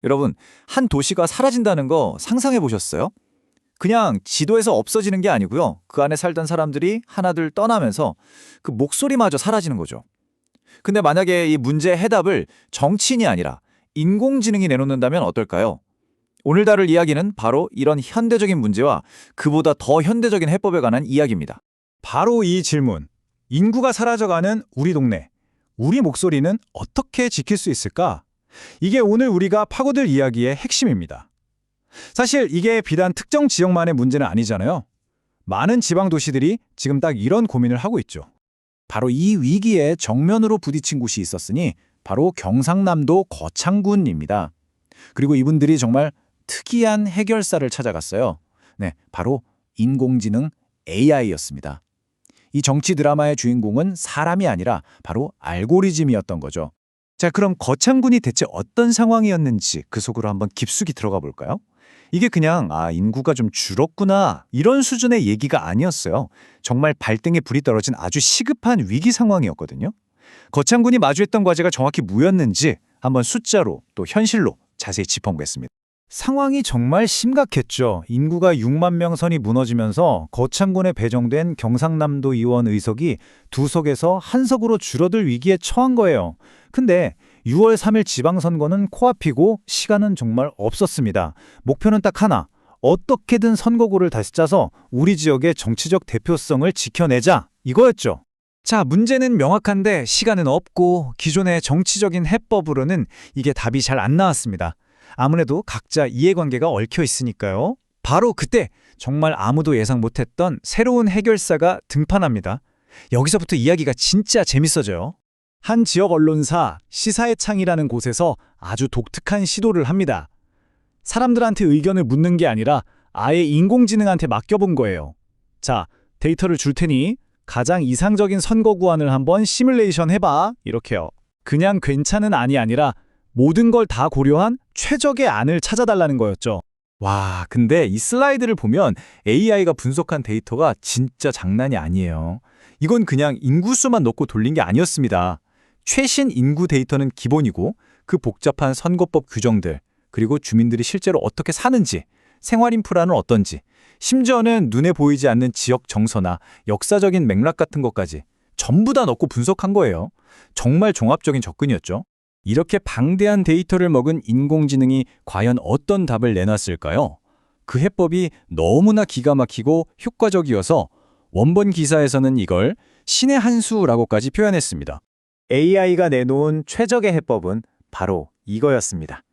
여러분, 한 도시가 사라진다는 거 상상해 보셨어요? 그냥 지도에서 없어지는 게 아니고요. 그 안에 살던 사람들이 하나둘 떠나면서 그 목소리마저 사라지는 거죠. 근데 만약에 이 문제의 해답을 정치인이 아니라 인공지능이 내놓는다면 어떨까요? 오늘 다룰 이야기는 바로 이런 현대적인 문제와 그보다 더 현대적인 해법에 관한 이야기입니다. 바로 이 질문. 인구가 사라져가는 우리 동네. 우리 목소리는 어떻게 지킬 수 있을까? 이게 오늘 우리가 파고들 이야기의 핵심입니다. 사실 이게 비단 특정 지역만의 문제는 아니잖아요. 많은 지방 도시들이 지금 딱 이런 고민을 하고 있죠. 바로 이 위기에 정면으로 부딪힌 곳이 있었으니 바로 경상남도 거창군입니다. 그리고 이분들이 정말 특이한 해결사를 찾아갔어요. 네, 바로 인공지능 AI였습니다. 이 정치 드라마의 주인공은 사람이 아니라 바로 알고리즘이었던 거죠. 자, 그럼 거창군이 대체 어떤 상황이었는지 그 속으로 한번 깊숙이 들어가 볼까요? 이게 그냥 인구가 좀 줄었구나 이런 수준의 얘기가 아니었어요. 정말 발등에 불이 떨어진 아주 시급한 위기 상황이었거든요. 거창군이 마주했던 과제가 정확히 뭐였는지 한번 숫자로 또 현실로 자세히 짚어보겠습니다. 상황이 정말 심각했죠. 인구가 6만 명 선이 무너지면서 거창군에 배정된 경상남도 의원 의석이 두 석에서 한 석으로 줄어들 위기에 처한 거예요. 근데 6월 3일 지방선거는 코앞이고 시간은 정말 없었습니다. 목표는 딱 하나. 어떻게든 선거구를 다시 짜서 우리 지역의 정치적 대표성을 지켜내자. 이거였죠. 자, 문제는 명확한데 시간은 없고 기존의 정치적인 해법으로는 이게 답이 잘 안 나왔습니다. 아무래도 각자 이해관계가 얽혀 있으니까요. 바로 그때 정말 아무도 예상 못했던 새로운 해결사가 등판합니다. 여기서부터 이야기가 진짜 재밌어져요. 한 지역 언론사 시사의 창이라는 곳에서 아주 독특한 시도를 합니다. 사람들한테 의견을 묻는 게 아니라 아예 인공지능한테 맡겨본 거예요. 자, 데이터를 줄 테니 가장 이상적인 선거 구안을 한번 시뮬레이션 해봐. 이렇게요. 그냥 괜찮은 안이 아니라 모든 걸 다 고려한 최적의 안을 찾아달라는 거였죠. 와, 근데 이 슬라이드를 보면 AI가 분석한 데이터가 진짜 장난이 아니에요. 이건 그냥 인구수만 넣고 돌린 게 아니었습니다. 최신 인구 데이터는 기본이고 그 복잡한 선거법 규정들, 그리고 주민들이 실제로 어떻게 사는지, 생활 인프라는 어떤지, 심지어는 눈에 보이지 않는 지역 정서나 역사적인 맥락 같은 것까지 전부 다 넣고 분석한 거예요. 정말 종합적인 접근이었죠. 이렇게 방대한 데이터를 먹은 인공지능이 과연 어떤 답을 내놨을까요? 그 해법이 너무나 기가 막히고 효과적이어서 원본 기사에서는 이걸 신의 한 수라고까지 표현했습니다. AI가 내놓은 최적의 해법은 바로 이거였습니다.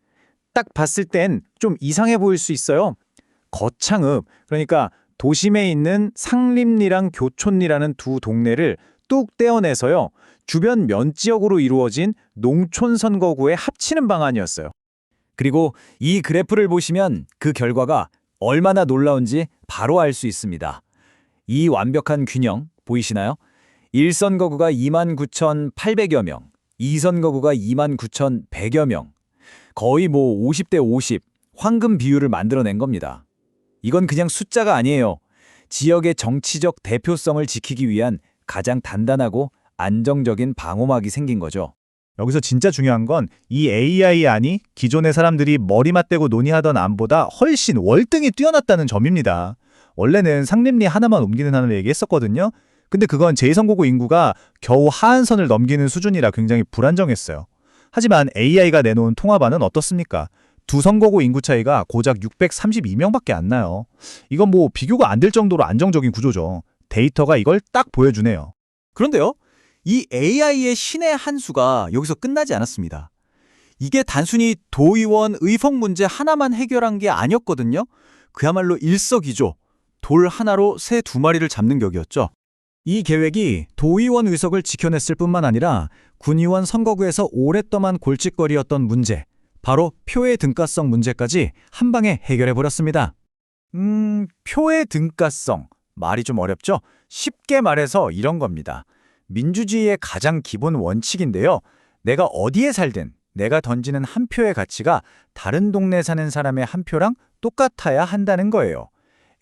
딱 봤을 땐 좀 이상해 보일 수 있어요. 거창읍, 그러니까 도심에 있는 상림리랑 교촌리라는 두 동네를 뚝 떼어내서요. 주변 면지역으로 이루어진 농촌 선거구에 합치는 방안이었어요. 그리고 이 그래프를 보시면 그 결과가 얼마나 놀라운지 바로 알 수 있습니다. 이 완벽한 균형 보이시나요? 1선거구가 29,800여 명, 2선거구가 29,100여 명. 거의 50대 50, 황금 비율을 만들어낸 겁니다. 이건 그냥 숫자가 아니에요. 지역의 정치적 대표성을 지키기 위한 가장 단단하고 안정적인 방어막이 생긴 거죠. 여기서 진짜 중요한 건 이 AI 안이 기존의 사람들이 머리 맞대고 논의하던 안보다 훨씬 월등히 뛰어났다는 점입니다. 원래는 상림리 하나만 옮기는 안을 얘기했었거든요. 근데 그건 제2선거구 인구가 겨우 하한선을 넘기는 수준이라 굉장히 불안정했어요. 하지만 AI가 내놓은 통합안은 어떻습니까? 두 선거구 인구 차이가 고작 632명밖에 안 나요. 이건 비교가 안 될 정도로 안정적인 구조죠. 데이터가 이걸 딱 보여주네요. 그런데요, 이 AI의 신의 한 수가 여기서 끝나지 않았습니다. 이게 단순히 도의원 의석 문제 하나만 해결한 게 아니었거든요. 그야말로 일석이조, 돌 하나로 새 두 마리를 잡는 격이었죠. 이 계획이 도의원 의석을 지켜냈을 뿐만 아니라 군의원 선거구에서 오랫동안 골칫거리였던 문제, 바로 표의 등가성 문제까지 한 방에 해결해버렸습니다. 표의 등가성. 말이 좀 어렵죠? 쉽게 말해서 이런 겁니다. 민주주의의 가장 기본 원칙인데요. 내가 어디에 살든 내가 던지는 한 표의 가치가 다른 동네 사는 사람의 한 표랑 똑같아야 한다는 거예요.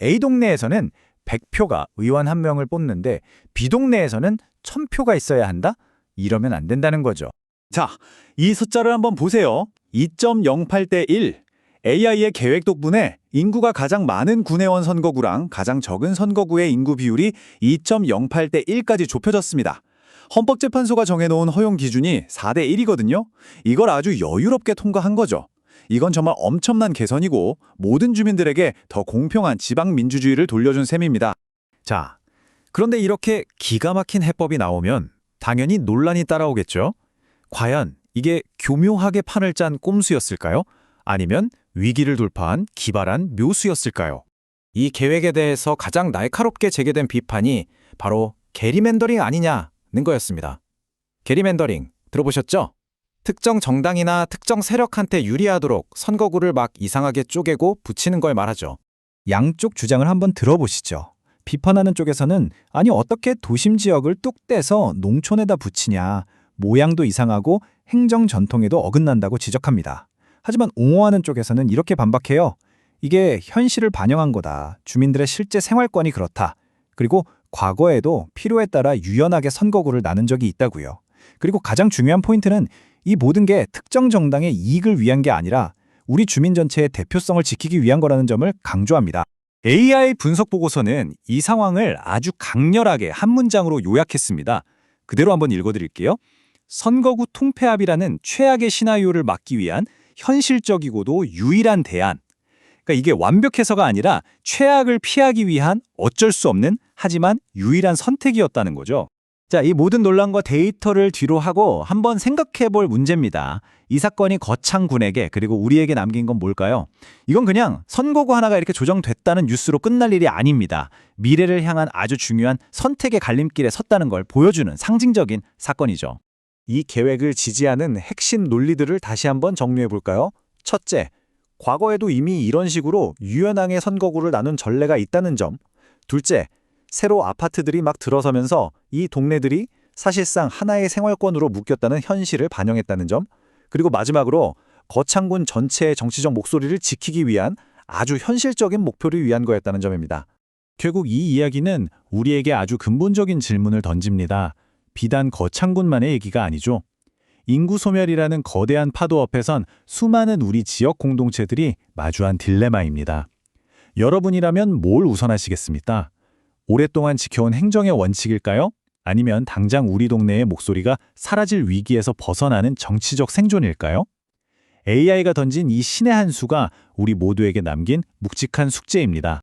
A 동네에서는 100표가 의원 한 명을 뽑는데 B 동네에서는 1000표가 있어야 한다? 이러면 안 된다는 거죠. 자, 이 숫자를 한번 보세요. 2.08대 1. AI의 계획 덕분에 인구가 가장 많은 군의원 선거구랑 가장 적은 선거구의 인구 비율이 2.08대 1까지 좁혀졌습니다. 헌법재판소가 정해놓은 허용 기준이 4대 1이거든요. 이걸 아주 여유롭게 통과한 거죠. 이건 정말 엄청난 개선이고 모든 주민들에게 더 공평한 지방민주주의를 돌려준 셈입니다. 자, 그런데 이렇게 기가 막힌 해법이 나오면 당연히 논란이 따라오겠죠? 과연 이게 교묘하게 판을 짠 꼼수였을까요? 아니면 위기를 돌파한 기발한 묘수였을까요? 이 계획에 대해서 가장 날카롭게 제기된 비판이 바로 게리맨더링 아니냐는 거였습니다. 게리맨더링 들어보셨죠? 특정 정당이나 특정 세력한테 유리하도록 선거구를 막 이상하게 쪼개고 붙이는 걸 말하죠. 양쪽 주장을 한번 들어보시죠. 비판하는 쪽에서는 아니 어떻게 도심 지역을 뚝 떼서 농촌에다 붙이냐, 모양도 이상하고 행정 전통에도 어긋난다고 지적합니다. 하지만 옹호하는 쪽에서는 이렇게 반박해요. 이게 현실을 반영한 거다. 주민들의 실제 생활권이 그렇다. 그리고 과거에도 필요에 따라 유연하게 선거구를 나눈 적이 있다고요. 그리고 가장 중요한 포인트는 이 모든 게 특정 정당의 이익을 위한 게 아니라 우리 주민 전체의 대표성을 지키기 위한 거라는 점을 강조합니다. AI 분석 보고서는 이 상황을 아주 강렬하게 한 문장으로 요약했습니다. 그대로 한번 읽어드릴게요. 선거구 통폐합이라는 최악의 시나리오를 막기 위한 현실적이고도 유일한 대안. 그러니까 이게 완벽해서가 아니라 최악을 피하기 위한 어쩔 수 없는 하지만 유일한 선택이었다는 거죠. 자, 이 모든 논란과 데이터를 뒤로 하고 한번 생각해 볼 문제입니다. 이 사건이 거창군에게 그리고 우리에게 남긴 건 뭘까요? 이건 그냥 선거구 하나가 이렇게 조정됐다는 뉴스로 끝날 일이 아닙니다. 미래를 향한 아주 중요한 선택의 갈림길에 섰다는 걸 보여주는 상징적인 사건이죠. 이 계획을 지지하는 핵심 논리들을 다시 한번 정리해 볼까요? 첫째, 과거에도 이미 이런 식으로 유연하게 선거구를 나눈 전례가 있다는 점. 둘째, 새로 아파트들이 막 들어서면서 이 동네들이 사실상 하나의 생활권으로 묶였다는 현실을 반영했다는 점. 그리고 마지막으로 거창군 전체의 정치적 목소리를 지키기 위한 아주 현실적인 목표를 위한 거였다는 점입니다. 결국 이 이야기는 우리에게 아주 근본적인 질문을 던집니다. 비단 거창군만의 얘기가 아니죠. 인구 소멸이라는 거대한 파도 앞에선 수많은 우리 지역 공동체들이 마주한 딜레마입니다. 여러분이라면 뭘 우선하시겠습니까? 오랫동안 지켜온 행정의 원칙일까요? 아니면 당장 우리 동네의 목소리가 사라질 위기에서 벗어나는 정치적 생존일까요? AI가 던진 이 신의 한 수가 우리 모두에게 남긴 묵직한 숙제입니다.